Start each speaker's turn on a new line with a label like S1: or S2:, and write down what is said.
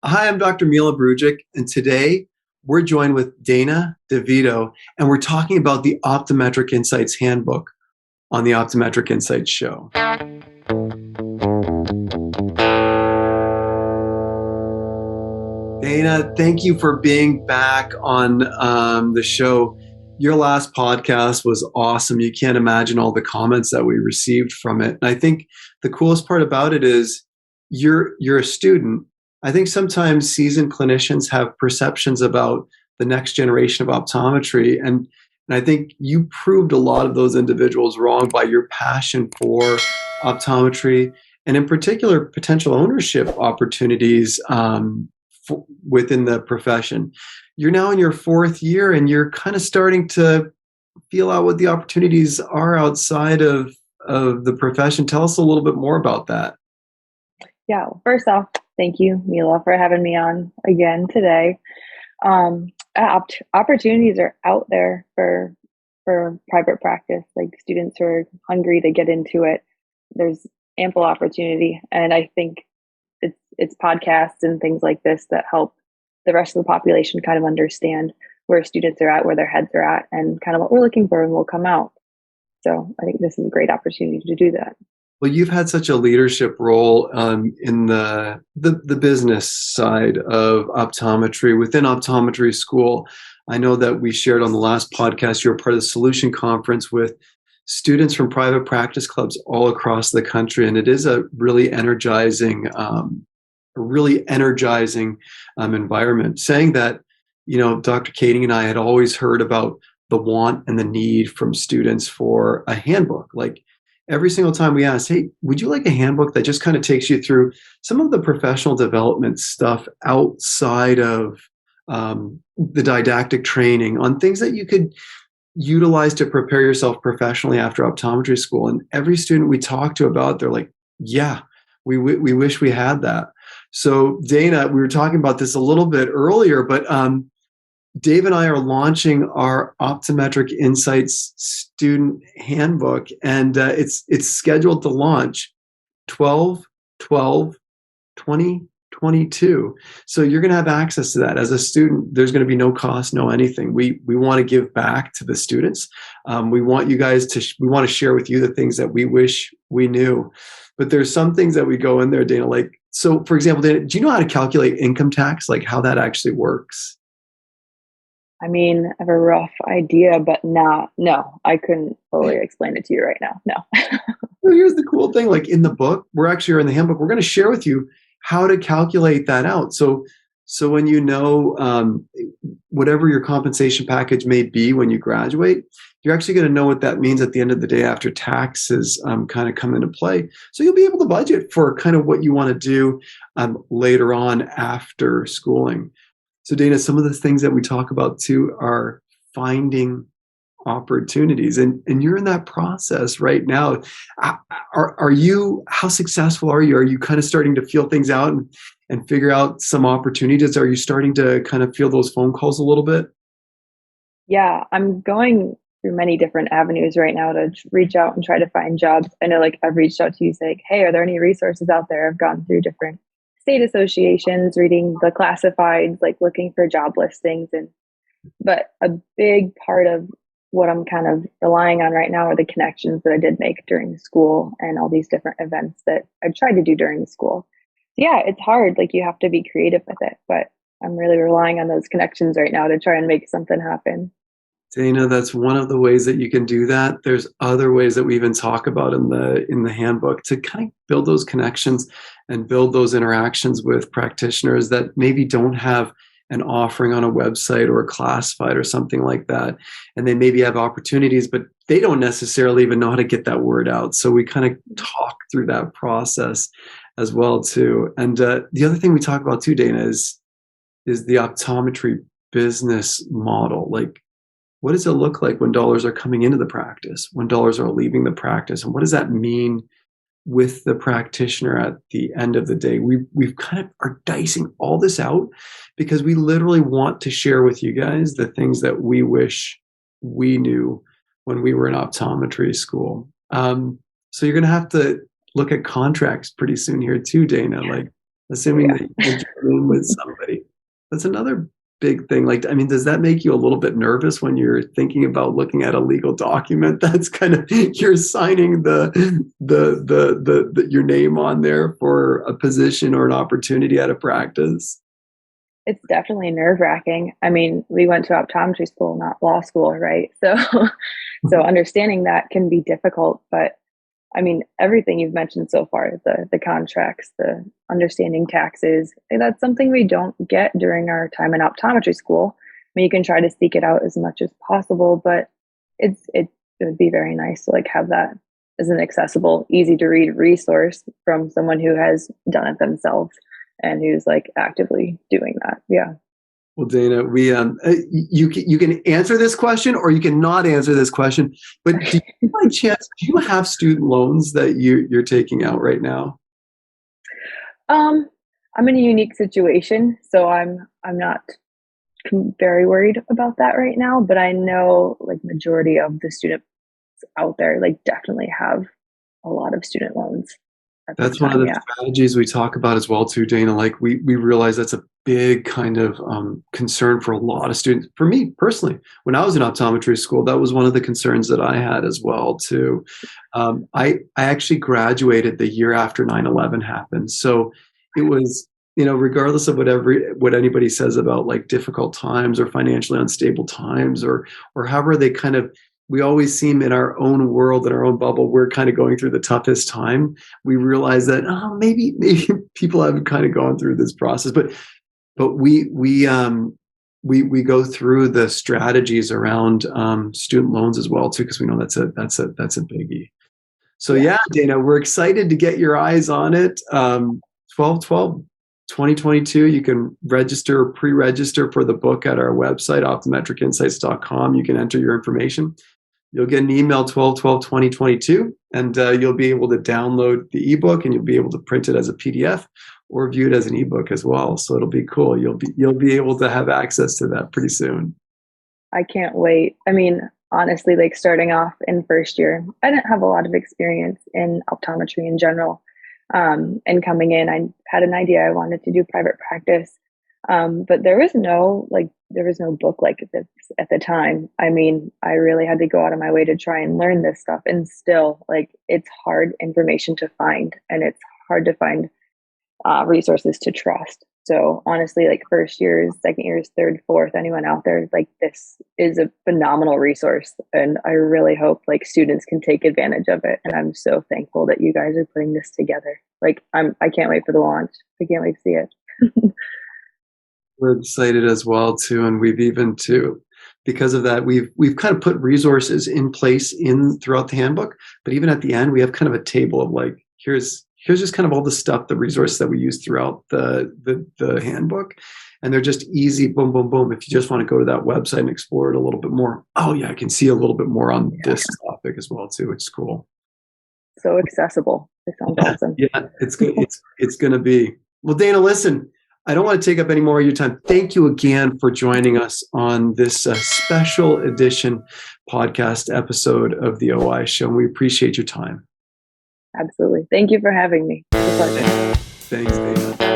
S1: Hi, I'm Dr. Mila Brujic, and today we're joined with Dana Devito, and we're talking about the Optometric Insights Handbook on the Optometric Insights Show. Dana, thank you for being back on the show. Your last podcast was awesome. You can't imagine all the comments that we received from it. And I think the coolest part about it is you're a student. I think sometimes seasoned clinicians have perceptions about the next generation of optometry. And I think you proved a lot of those individuals wrong by your passion for optometry and, in particular, potential ownership opportunities within the profession. You're now in your fourth year and you're kind of starting to feel out what the opportunities are outside of the profession. Tell us a little bit more about that.
S2: Yeah, well, first off, thank you, Mila, for having me on again today. Opportunities are out there for private practice, like students who are hungry to get into it. There's ample opportunity, and I think it's podcasts and things like this that help the rest of the population kind of understand where students are at, where their heads are at, and kind of what we're looking for and will come out. So I think this is a great opportunity to do that.
S1: Well, you've had such a leadership role in the business side of optometry within optometry school. I know that we shared on the last podcast, you're part of the Solution Conference with students from private practice clubs all across the country, and it is a really energizing environment. Saying that, Dr. Kading and I had always heard about the want and the need from students for a handbook. Like, every single time we ask, hey, would you like a handbook that just kind of takes you through some of the professional development stuff outside of the didactic training on things that you could utilize to prepare yourself professionally after optometry school? And every student we talk to about, they're like, yeah, we wish we had that. So Dana, we were talking about this a little bit earlier, but Dave and I are launching our Optometric Insights student handbook, and it's scheduled to launch 12/12/2022. So you're going to have access to that as a student. There's going to be no cost, no anything. We want to give back to the students. We want you guys we want to share with you the things that we wish we knew. But there's some things that we go in there, Dana. Like, so for example, Dana, do you know how to calculate income tax? Like how that actually works?
S2: I mean, I have a rough idea, but no, I couldn't fully explain it to you right now. No.
S1: Well, here's the cool thing. Like in the book, or in the handbook, we're going to share with you how to calculate that out. So when whatever your compensation package may be when you graduate, you're actually going to know what that means at the end of the day after taxes kind of come into play. So you'll be able to budget for kind of what you want to do later on after schooling. So Dana, some of the things that we talk about too are finding opportunities, and you're in that process right now. How successful are you? Are you kind of starting to feel things out and figure out some opportunities? Are you starting to kind of feel those phone calls a little bit?
S2: Yeah, I'm going through many different avenues right now to reach out and try to find jobs. I know, like, I've reached out to you, say, hey, are there any resources out there? I've gone through different state associations, reading the classifieds, like looking for job listings. But a big part of what I'm kind of relying on right now are the connections that I did make during school and all these different events that I tried to do during school. So yeah, it's hard. Like, you have to be creative with it, but I'm really relying on those connections right now to try and make something happen.
S1: Dana, that's one of the ways that you can do that. There's other ways that we even talk about in the handbook to kind of build those connections and build those interactions with practitioners that maybe don't have an offering on a website or a classified or something like that. And they maybe have opportunities, but they don't necessarily even know how to get that word out. So we kind of talk through that process as well too. And the other thing we talk about too, Dana, is the optometry business model. Like, what does it look like when dollars are coming into the practice, when dollars are leaving the practice? And what does that mean with the practitioner at the end of the day? We've kind of are dicing all this out because we literally want to share with you guys the things that we wish we knew when we were in optometry school. So you're going to have to look at contracts pretty soon here too, Dana. Like assuming that you can join in with somebody. That's another big thing. Like, I mean, does that make you a little bit nervous when you're thinking about looking at a legal document that's kind of, you're signing your name on there for a position or an opportunity at a practice?
S2: It's definitely nerve-wracking. I mean, we went to optometry school, not law school, right? So so understanding that can be difficult, but I mean, everything you've mentioned so far, the contracts, the understanding taxes, that's something we don't get during our time in optometry school. I mean, you can try to seek it out as much as possible, but it would be very nice to like have that as an accessible, easy to read resource from someone who has done it themselves and who's like actively doing that. Yeah.
S1: Well, Dana, you can answer this question or you can not answer this question. But do you, by chance, do you have student loans that you're taking out right now?
S2: I'm in a unique situation, so I'm not very worried about that right now. But I know like majority of the students out there like definitely have a lot of student loans.
S1: That's one of the strategies we talk about as well too, Dana. Like we realize that's a big kind of concern for a lot of students. For me personally, when I was in optometry school, that was one of the concerns that I had as well too. I actually graduated the year after 9/11 happened. So it was, regardless of what anybody says about like difficult times or financially unstable times or however they kind of, we always seem in our own world, in our own bubble, we're kind of going through the toughest time. We realize that maybe people haven't kind of gone through this process, but we go through the strategies around student loans as well too, because we know that's a biggie. So yeah, Dana, we're excited to get your eyes on it. 12/12/2022, you can register or pre-register for the book at our website, optometricinsights.com. You can enter your information. You'll get an email 12/12/2022, and you'll be able to download the ebook, and you'll be able to print it as a PDF or view it as an ebook as well. So it'll be cool. You'll be able to have access to that pretty soon.
S2: I can't wait. I mean, honestly, like starting off in first year, I didn't have a lot of experience in optometry in general. And coming in, I had an idea I wanted to do private practice. But there was no book like this at the time. I mean, I really had to go out of my way to try and learn this stuff. And still, like, it's hard information to find, and it's hard to find resources to trust. So honestly, like first years, second years, third, fourth, anyone out there, like this is a phenomenal resource. And I really hope like students can take advantage of it. And I'm so thankful that you guys are putting this together. Like I can't wait for the launch. I can't wait to see it.
S1: We're excited as well too. And we've even too, because of that, we've kind of put resources in place throughout the handbook, but even at the end, we have kind of a table of like, here's just kind of all the stuff, the resources that we use throughout the handbook. And they're just easy, boom, boom, boom. If you just want to go to that website and explore it a little bit more, oh yeah, I can see a little bit more on this topic as well too, which is cool.
S2: So accessible. It sounds awesome.
S1: Yeah, it's going to be. Well, Dana, listen, I don't want to take up any more of your time. Thank you again for joining us on this special edition podcast episode of the OI Show. And we appreciate your time.
S2: Absolutely. Thank you for having me. It's a pleasure.
S1: Thanks, Dana.